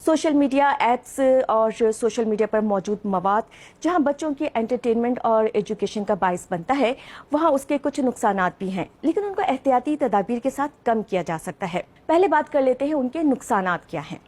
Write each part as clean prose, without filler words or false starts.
Social media apps और social media पर मौजूद मवाद जहां बच्चों की एंटरटेनमेंट और एजुकेशन का बाइस बनता है, वहां उसके कुछ नुकसानात भी हैं, लेकिन उनको एहतियाती तदाबीर के साथ कम किया जा सकता है। पहले बात कर लेते हैं उनके नुकसानात क्या हैं।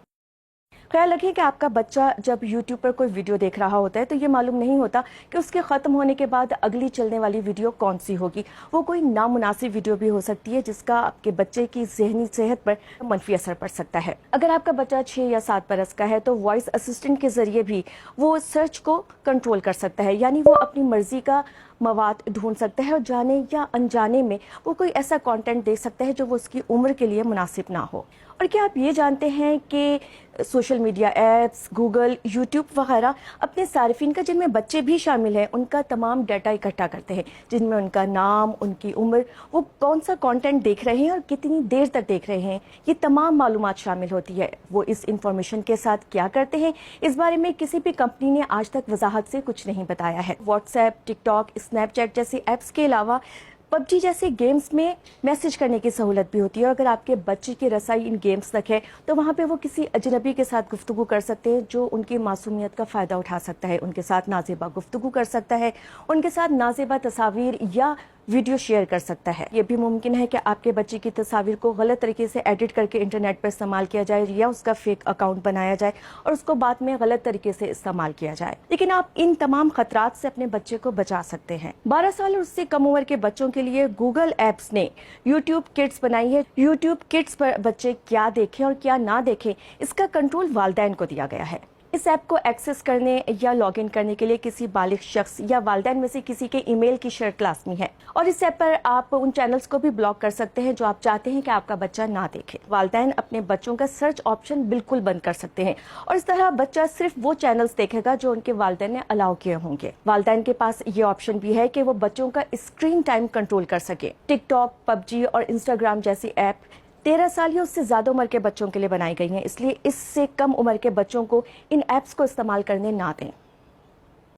ख्याल रखें कि आपका बच्चा जब YouTube पर कोई वीडियो देख रहा होता है तो ये मालूम नहीं होता कि उसके ख़त्म होने के बाद अगली चलने वाली वीडियो कौन सी होगी। वो कोई नामुनासिब वीडियो भी हो सकती है जिसका आपके बच्चे की ज़हनी सेहत पर मनफी असर पड़ सकता है। अगर आपका बच्चा 6 या 7 बरस का है तो वॉइस असिस्टेंट के ज़रिए भी वो सर्च को कंट्रोल कर सकता है, यानी वो अपनी मर्ज़ी का मवाद ढूंढ सकता है और जाने या अनजाने में वो कोई ऐसा कंटेंट देख सकता है जो वो उसकी उम्र के लिए मुनासिब ना हो। और क्या आप ये जानते हैं कि social media apps, Google, YouTube वगैरह अपने सार्फिन का, जिनमें बच्चे भी शामिल हैं, उनका तमाम डाटा इकट्ठा करते हैं, जिनमें उनका नाम, उनकी उम्र, वो कौन सा कंटेंट देख रहे हैं और कितनी देर तक देख रहे हैं, ये तमाम मालूमात शामिल होती है। वो इस इंफॉर्मेशन के साथ क्या करते हैं, इस बारे में किसी भी कंपनी ने आज तक वजाहत से कुछ नहीं बताया है। व्हाट्सएप, टिकटॉक, स्नैपचैट जैसी ऐप्स के अलावा पबजी जैसे गेम्स में मैसेज करने की सहूलत भी होती है। अगर आपके बच्चे की रसाई इन गेम्स तक है तो वहाँ पे वो किसी अजनबी के साथ गुफ्तगू कर सकते हैं जो उनकी मासूमियत का फ़ायदा उठा सकता है, उनके साथ नाज़ेबा गुफ्तगू कर सकता है, उनके साथ नाज़ेबा तस्वीर या वीडियो शेयर कर सकता है। ये भी मुमकिन है कि आपके बच्चे की तस्वीर को गलत तरीके से एडिट करके इंटरनेट पर इस्तेमाल किया जाए या उसका फेक अकाउंट बनाया जाए और उसको बाद में गलत तरीके से इस्तेमाल किया जाए। लेकिन आप इन तमाम खतरात से अपने बच्चे को बचा सकते हैं। 12 साल और उससे कम उम्र के बच्चों के लिए गूगल एप्स ने यूट्यूब किड्स बनाई है। यूट्यूब किड्स पर बच्चे क्या देखें और क्या ना देखें, इसका कंट्रोल वालिदैन को दिया गया है। इस ऐप को एक्सेस करने या लॉग इन करने के लिए किसी बालिग शख्स या वालिदैन में से किसी के ईमेल की शर्त लाजमी है। और इस ऐप पर आप उन चैनल्स को भी ब्लॉक कर सकते हैं जो आप चाहते हैं कि आपका बच्चा ना देखे। वालिदैन अपने बच्चों का सर्च ऑप्शन बिल्कुल बंद कर सकते हैं और इस तरह बच्चा सिर्फ वो चैनल्स देखेगा जो उनके वालिदैन ने अलाउ किए होंगे। वालिदैन के पास ये ऑप्शन भी है कि वो बच्चों का स्क्रीन टाइम कंट्रोल कर सके। टिकटॉक, पबजी और इंस्टाग्राम जैसी ऐप 13 साल या उससे ज़्यादा उम्र के बच्चों के लिए बनाई गई हैं, इसलिए इससे कम उम्र के बच्चों को इन ऐप्स को इस्तेमाल करने ना दें।